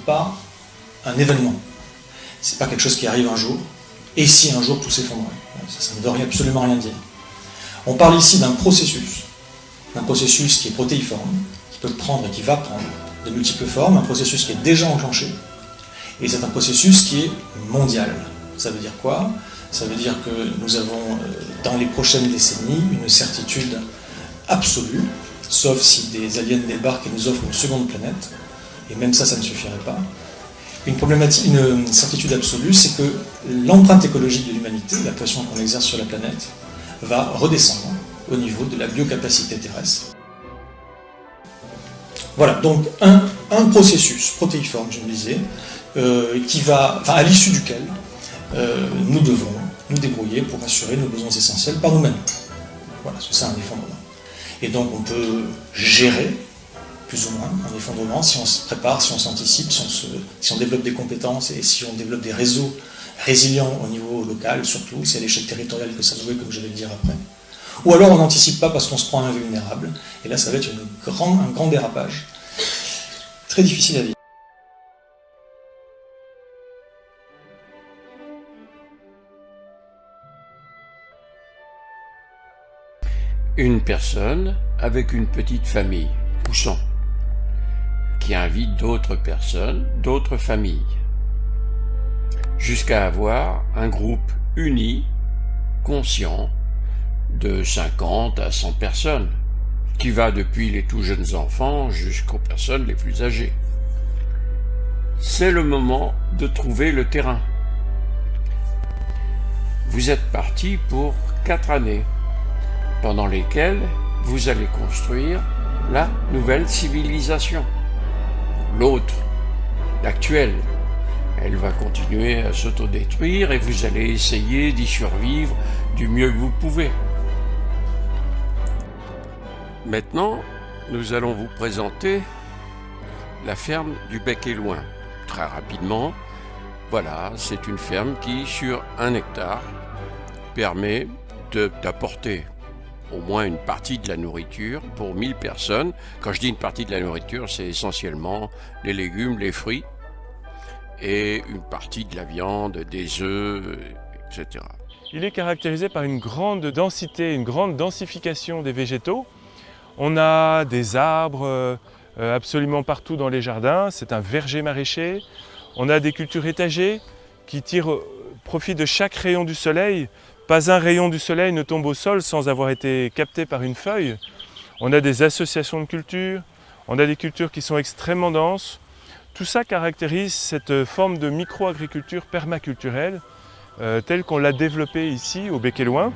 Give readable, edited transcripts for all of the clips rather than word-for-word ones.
pas un événement. C'est pas quelque chose qui arrive un jour, et si un jour tout s'effondrait. Ça ne veut absolument rien dire. On parle ici d'un processus qui est protéiforme, qui peut prendre et qui va prendre de multiples formes, un processus qui est déjà enclenché, et c'est un processus qui est mondial. Ça veut dire quoi? Ça veut dire que nous avons, dans les prochaines décennies, une certitude absolue, sauf si des aliens débarquent et nous offrent une seconde planète, et même ça ne suffirait pas. Une certitude absolue, c'est que l'empreinte écologique de l'humanité, la pression qu'on exerce sur la planète, va redescendre au niveau de la biocapacité terrestre. Voilà, donc un processus protéiforme, je le disais, à l'issue duquel nous devons nous débrouiller pour assurer nos besoins essentiels par nous-mêmes. Voilà, c'est ça un effondrement. Et donc on peut gérer plus ou moins un effondrement si on se prépare, si on s'anticipe, si on développe des compétences et si on développe des réseaux résilients au niveau local, surtout, c'est à l'échelle territoriale que ça se joue, comme je vais le dire après. Ou alors on n'anticipe pas parce qu'on se prend invulnérable, et là ça va être un grand dérapage, très difficile à vivre. Une personne avec une petite famille, poussant, qui invite d'autres personnes, d'autres familles, jusqu'à avoir un groupe uni, conscient, de 50 à 100 personnes, qui va depuis les tout jeunes enfants jusqu'aux personnes les plus âgées. C'est le moment de trouver le terrain. Vous êtes parti pour 4 années, pendant lesquelles vous allez construire la nouvelle civilisation. L'autre, l'actuelle, elle va continuer à s'autodétruire et vous allez essayer d'y survivre du mieux que vous pouvez. Maintenant, nous allons vous présenter la ferme du Bec-et-Loing. Très rapidement, voilà, c'est une ferme qui, sur 1 hectare, permet d'apporter au moins une partie de la nourriture pour 1000 personnes. Quand je dis une partie de la nourriture, c'est essentiellement les légumes, les fruits, et une partie de la viande, des œufs, etc. Il est caractérisé par une grande densité, une grande densification des végétaux. On a des arbres absolument partout dans les jardins, c'est un verger maraîcher. On a des cultures étagées qui tirent profit de chaque rayon du soleil. Pas un rayon du soleil ne tombe au sol sans avoir été capté par une feuille. On a des associations de cultures, on a des cultures qui sont extrêmement denses. Tout ça caractérise cette forme de micro-agriculture permaculturelle telle qu'on l'a développée ici au Bec-et-Loing,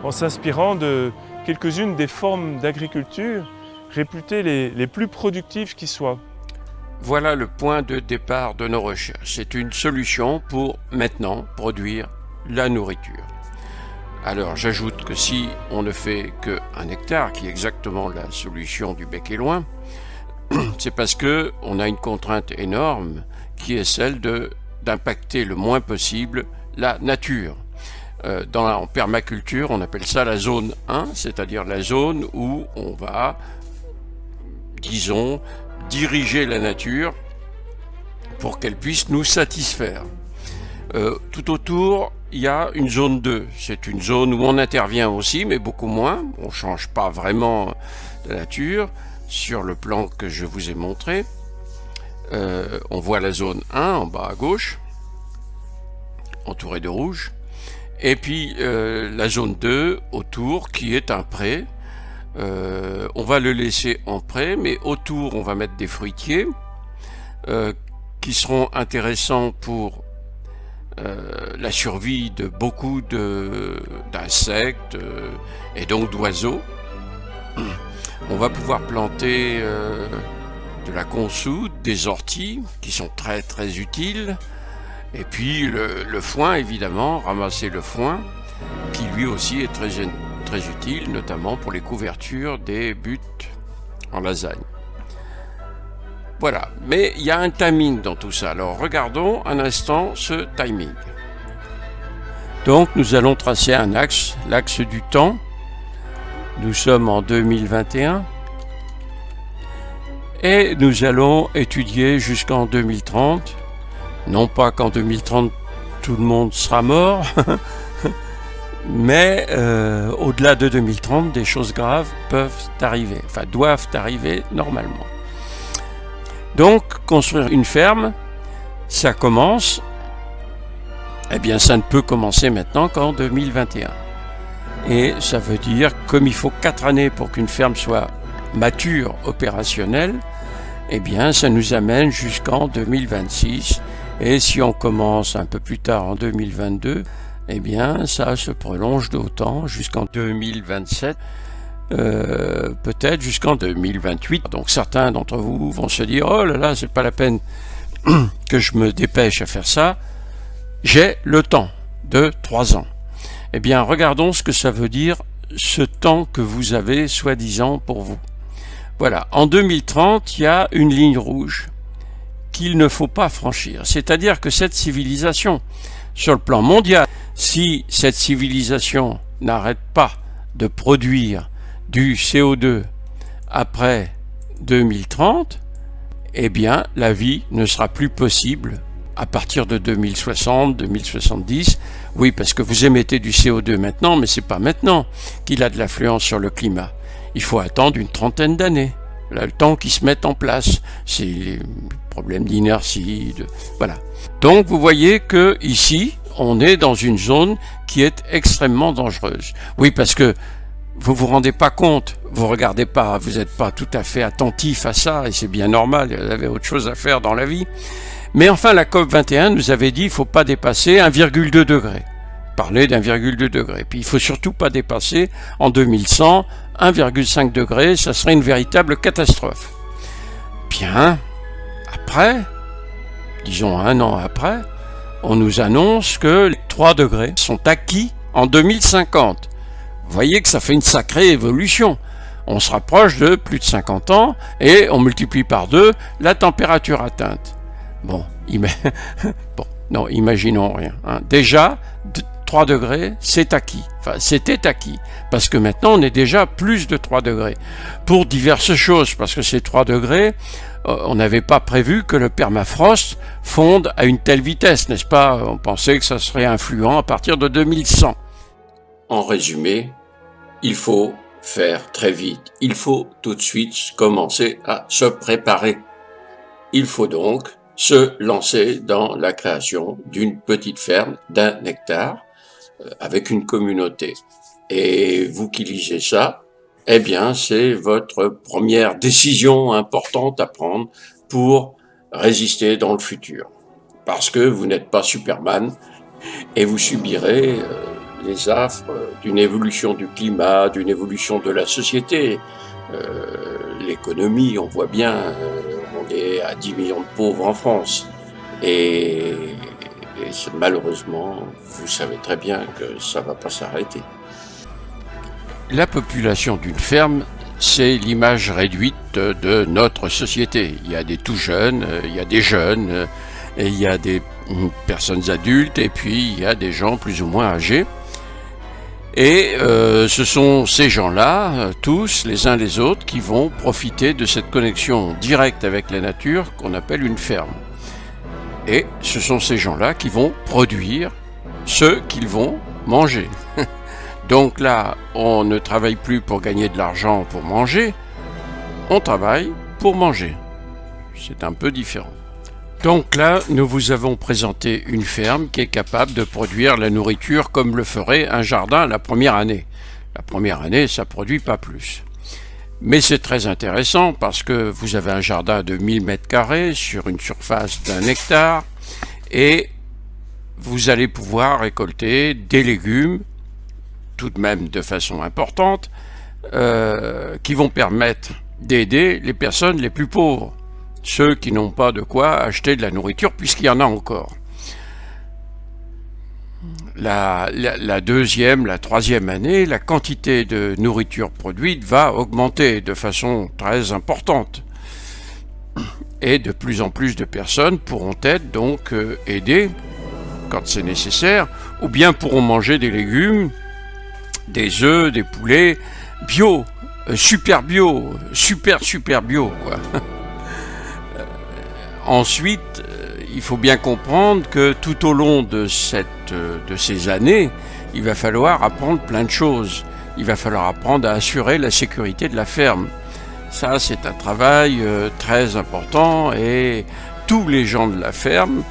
en s'inspirant de quelques-unes des formes d'agriculture réputées les plus productives qui soient. Voilà le point de départ de nos recherches. C'est une solution pour maintenant produire la nourriture. Alors j'ajoute que si on ne fait que 1 hectare, qui est exactement la solution du Bec-et-Loing, c'est parce qu'on a une contrainte énorme qui est celle d'impacter le moins possible la nature. En permaculture, on appelle ça la zone 1, c'est-à-dire la zone où on va, disons, diriger la nature pour qu'elle puisse nous satisfaire. Tout autour, il y a une zone 2. C'est une zone où on intervient aussi, mais beaucoup moins. On ne change pas vraiment la nature sur le plan que je vous ai montré. On voit la zone 1 en bas à gauche, entourée de rouge. Et puis la zone 2 autour qui est un pré. On va le laisser en pré, mais autour on va mettre des fruitiers qui seront intéressants pour la survie de beaucoup d'insectes et donc d'oiseaux. On va pouvoir planter de la consoude, des orties qui sont très très utiles, et puis le foin évidemment, ramasser le foin qui lui aussi est très utile, notamment pour les couvertures des buttes en lasagne. Voilà, mais il y a un timing dans tout ça. Alors regardons un instant ce timing. Donc nous allons tracer un axe, l'axe du temps. Nous sommes en 2021. Et nous allons étudier jusqu'en 2030. Non pas qu'en 2030 tout le monde sera mort, mais au-delà de 2030, des choses graves peuvent arriver, enfin doivent arriver normalement. Donc, construire une ferme, ça commence, eh bien ça ne peut commencer maintenant qu'en 2021. Et ça veut dire, comme il faut 4 années pour qu'une ferme soit mature, opérationnelle, eh bien ça nous amène jusqu'en 2026. Et si on commence un peu plus tard en 2022, eh bien ça se prolonge d'autant jusqu'en 2027, peut-être jusqu'en 2028. Donc certains d'entre vous vont se dire « Oh là là, c'est pas la peine que je me dépêche à faire ça, j'ai le temps de 3 ans. » Eh bien regardons ce que ça veut dire, ce temps que vous avez soi-disant pour vous. Voilà, en 2030, il y a une ligne rouge qu'il ne faut pas franchir. C'est-à-dire que cette civilisation, sur le plan mondial, si cette civilisation n'arrête pas de produire du CO2 après 2030, eh bien la vie ne sera plus possible à partir de 2060, 2070. Oui, parce que vous émettez du CO2 maintenant, mais c'est pas maintenant qu'il a de l'influence sur le climat. Il faut attendre une 30aine d'années. Là, le temps qu'il se mette en place. C'est les problèmes d'inertie, voilà. Donc vous voyez que ici, on est dans une zone qui est extrêmement dangereuse. Oui, parce que vous vous rendez pas compte, vous regardez pas, vous n'êtes pas tout à fait attentif à ça, et c'est bien normal, il y avait autre chose à faire dans la vie. Mais enfin, la COP21 nous avait dit qu'il ne faut pas dépasser 1,2 degré. Parler d'1,2 degré. Puis il ne faut surtout pas dépasser en 2100 1,5 degré, ça serait une véritable catastrophe. Bien, après, disons 1 an après, on nous annonce que les 3 degrés sont acquis en 2050. Vous voyez que ça fait une sacrée évolution. On se rapproche de plus de 50 ans et on multiplie par 2 la température atteinte. Bon, non, imaginons rien. Hein. Déjà, 3 degrés, c'est acquis. Enfin, c'était acquis. Parce que maintenant, on est déjà plus de 3 degrés. Pour diverses choses, parce que ces 3 degrés, on n'avait pas prévu que le permafrost fonde à une telle vitesse, n'est-ce pas? On pensait que ça serait influent à partir de 2100. En résumé, il faut faire très vite. Il faut tout de suite commencer à se préparer. Il faut donc se lancer dans la création d'une petite ferme d'1 hectare avec une communauté. Et vous qui lisez ça, eh bien, c'est votre première décision importante à prendre pour résister dans le futur. Parce que vous n'êtes pas Superman et vous subirez les affres d'une évolution du climat, d'une évolution de la société. L'économie, on voit bien, on est à 10 millions de pauvres en France. Et malheureusement, vous savez très bien que ça ne va pas s'arrêter. La population d'une ferme, c'est l'image réduite de notre société. Il y a des tout jeunes, il y a des jeunes, et il y a des personnes adultes, et puis il y a des gens plus ou moins âgés. Et ce sont ces gens-là, tous, les uns les autres, qui vont profiter de cette connexion directe avec la nature qu'on appelle une ferme. Et ce sont ces gens-là qui vont produire ce qu'ils vont manger. Donc là, on ne travaille plus pour gagner de l'argent pour manger, on travaille pour manger. C'est un peu différent. Donc là, nous vous avons présenté une ferme qui est capable de produire la nourriture comme le ferait un jardin la première année. La première année, ça ne produit pas plus. Mais c'est très intéressant parce que vous avez un jardin de 1000 m² sur une surface d'1 hectare et vous allez pouvoir récolter des légumes, tout de même de façon importante, qui vont permettre d'aider les personnes les plus pauvres, ceux qui n'ont pas de quoi acheter de la nourriture puisqu'il y en a encore. La deuxième, la troisième année, la quantité de nourriture produite va augmenter de façon très importante. Et de plus en plus de personnes pourront être donc aidées quand c'est nécessaire, ou bien pourront manger des légumes, des œufs, des poulets bio, super bio, super bio, quoi. Ensuite, il faut bien comprendre que tout au long de ces années, il va falloir apprendre plein de choses. Il va falloir apprendre à assurer la sécurité de la ferme. Ça, c'est un travail très important et tous les gens de la ferme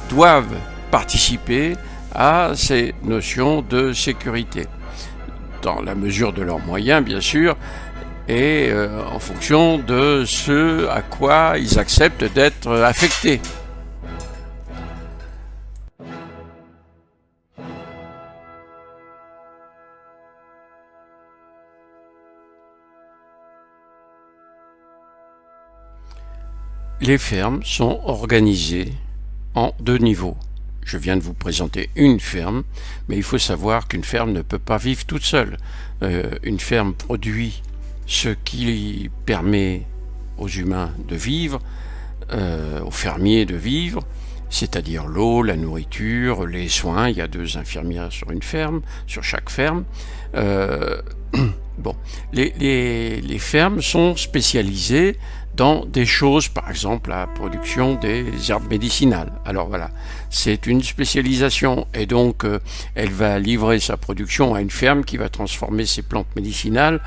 doivent participer à ces notions de sécurité, dans la mesure de leurs moyens, bien sûr, et en fonction de ce à quoi ils acceptent d'être affectés. Les fermes sont organisées en 2 niveaux. Je viens de vous présenter une ferme, mais il faut savoir qu'une ferme ne peut pas vivre toute seule. Une ferme produit ce qui permet aux humains de vivre, aux fermiers de vivre, c'est-à-dire l'eau, la nourriture, les soins. Il y a 2 infirmières sur une ferme, sur chaque ferme. Bon, les fermes sont spécialisées dans des choses, par exemple la production des herbes médicinales. Alors voilà, c'est une spécialisation et donc elle va livrer sa production à une ferme qui va transformer ces plantes médicinales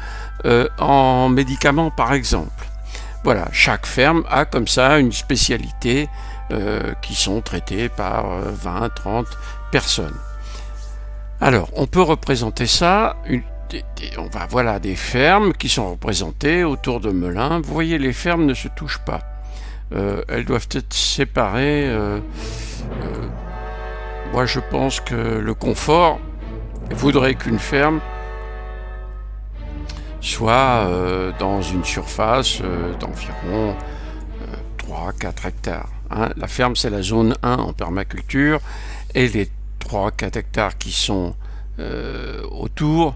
en médicaments, par exemple. Voilà, chaque ferme a comme ça une spécialité qui sont traitées par 20, 30 personnes. Alors, on peut représenter ça, voilà des fermes qui sont représentées autour de Melun. Vous voyez, les fermes ne se touchent pas. Elles doivent être séparées. Moi, je pense que le confort voudrait qu'une ferme soit dans une surface d'environ 3-4 hectares. Hein. La ferme, c'est la zone 1 en permaculture, et les 3-4 hectares qui sont autour,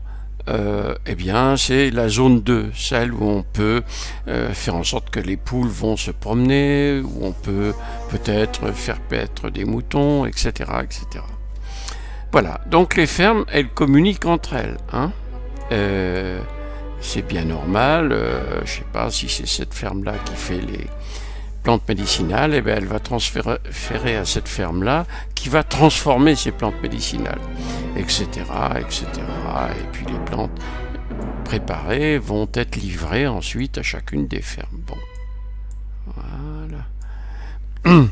eh bien, c'est la zone 2, celle où on peut faire en sorte que les poules vont se promener, où on peut peut-être faire paître des moutons, etc., etc. Voilà, donc les fermes, elles communiquent entre elles. Hein. C'est bien normal, je ne sais pas si c'est cette ferme-là qui fait les plantes médicinales, eh bien, elle va transférer à cette ferme-là qui va transformer ces plantes médicinales, etc., etc. Et puis les plantes préparées vont être livrées ensuite à chacune des fermes. Bon, voilà.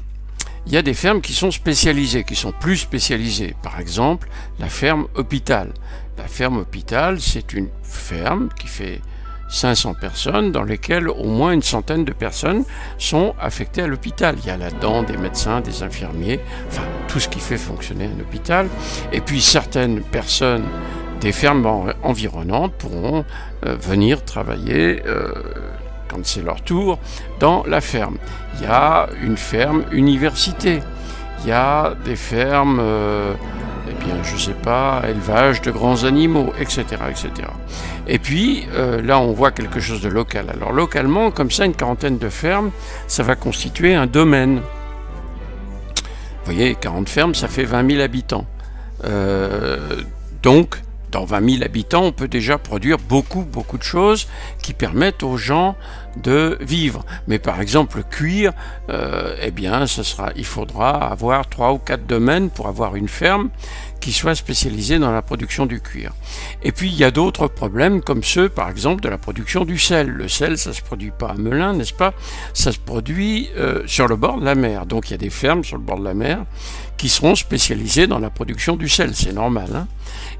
Il y a des fermes qui sont spécialisées, qui sont plus spécialisées. Par exemple, la ferme hôpital. La ferme hôpital, c'est une ferme qui fait 500 personnes, dans lesquelles au moins une centaine de personnes sont affectées à l'hôpital. Il y a là-dedans des médecins, des infirmiers, enfin tout ce qui fait fonctionner un hôpital. Et puis certaines personnes des fermes environnantes pourront venir travailler quand c'est leur tour dans la ferme. Il y a une ferme université. Il y a des fermes eh bien, je sais pas, élevage de grands animaux, etc., etc. Et puis, là, on voit quelque chose de local. Alors, localement, comme ça, une quarantaine de fermes, ça va constituer un domaine. Vous voyez, 40 fermes, ça fait 20 000 habitants. Donc, dans 20 000 habitants, on peut déjà produire beaucoup de choses qui permettent aux gens de vivre. Mais par exemple, le cuir, eh bien, il faudra avoir 3 ou 4 domaines pour avoir une ferme qui soit spécialisée dans la production du cuir. Et puis, il y a d'autres problèmes, comme ceux, par exemple, de la production du sel. Le sel, ça ne se produit pas à Melun, n'est-ce pas? Ça se produit sur le bord de la mer. Donc, il y a des fermes sur le bord de la mer qui seront spécialisées dans la production du sel. C'est normal, hein?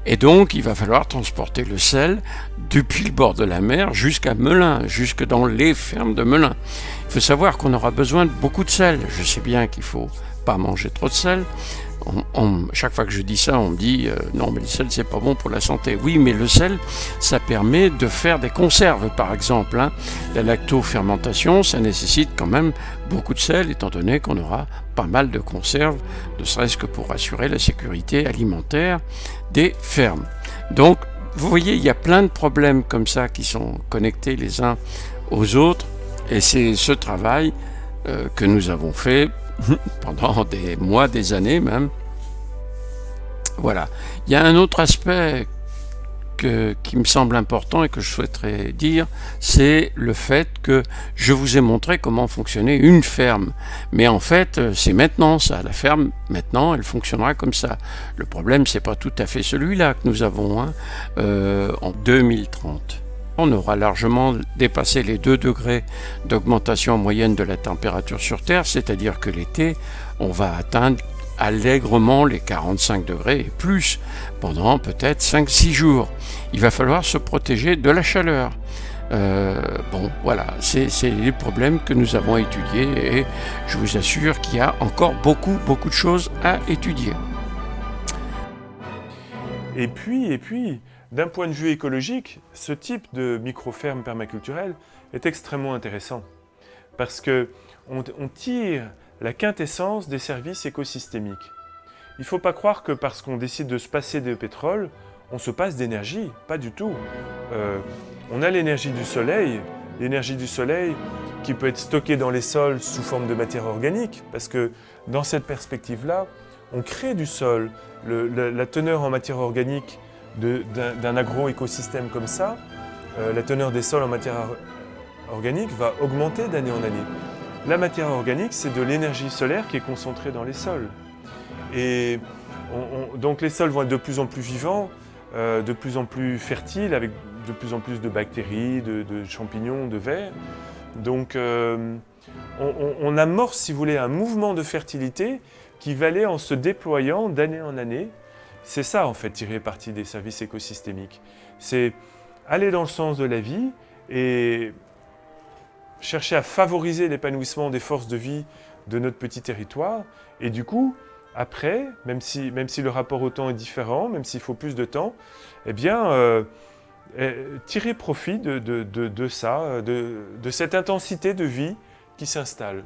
Et donc, il va falloir transporter le sel depuis le bord de la mer jusqu'à Melun, jusque dans les fermes de Melun. Il faut savoir qu'on aura besoin de beaucoup de sel. Je sais bien qu'il ne faut pas manger trop de sel. Chaque fois que je dis ça, on me dit non, mais le sel, c'est pas bon pour la santé. Oui, mais le sel, ça permet de faire des conserves, par exemple. Hein. La lactofermentation, ça nécessite quand même beaucoup de sel, étant donné qu'on aura pas mal de conserves, ne serait-ce que pour assurer la sécurité alimentaire des fermes. Donc, vous voyez, il y a plein de problèmes comme ça qui sont connectés les uns aux autres, et c'est ce travail que nous avons fait pendant des mois, des années même. Voilà. Il y a un autre aspect qui me semble important et que je souhaiterais dire, c'est le fait que je vous ai montré comment fonctionnait une ferme. Mais en fait, c'est maintenant ça. La ferme, maintenant, elle fonctionnera comme ça. Le problème, c'est pas tout à fait celui-là que nous avons en 2030. On aura largement dépassé les 2 degrés d'augmentation moyenne de la température sur Terre, c'est-à-dire que l'été, on va atteindre allègrement les 45 degrés et plus pendant peut-être 5-6 jours. Il va falloir se protéger de la chaleur. Bon, voilà, c'est les problèmes que nous avons étudiés et je vous assure qu'il y a encore beaucoup de choses à étudier. Et puis, d'un point de vue écologique, ce type de micro-ferme permaculturelle est extrêmement intéressant parce qu'on tire la quintessence des services écosystémiques. Il ne faut pas croire que parce qu'on décide de se passer de pétrole, on se passe d'énergie, pas du tout. On a l'énergie du soleil qui peut être stockée dans les sols sous forme de matière organique, parce que dans cette perspective-là, on crée du sol. La teneur en matière organique d'un agro-écosystème comme ça, la teneur des sols en matière organique va augmenter d'année en année. La matière organique, c'est de l'énergie solaire qui est concentrée dans les sols. Et donc les sols vont être de plus en plus vivants, de plus en plus fertiles, avec de plus en plus de bactéries, de champignons, de vers. Donc on amorce, si vous voulez, un mouvement de fertilité qui va aller en se déployant d'année en année. C'est ça, en fait, tirer parti des services écosystémiques. C'est aller dans le sens de la vie et chercher à favoriser l'épanouissement des forces de vie de notre petit territoire. Et du coup, après, même si le rapport au temps est différent, même s'il faut plus de temps, eh bien, tirer profit de ça, de cette intensité de vie qui s'installe.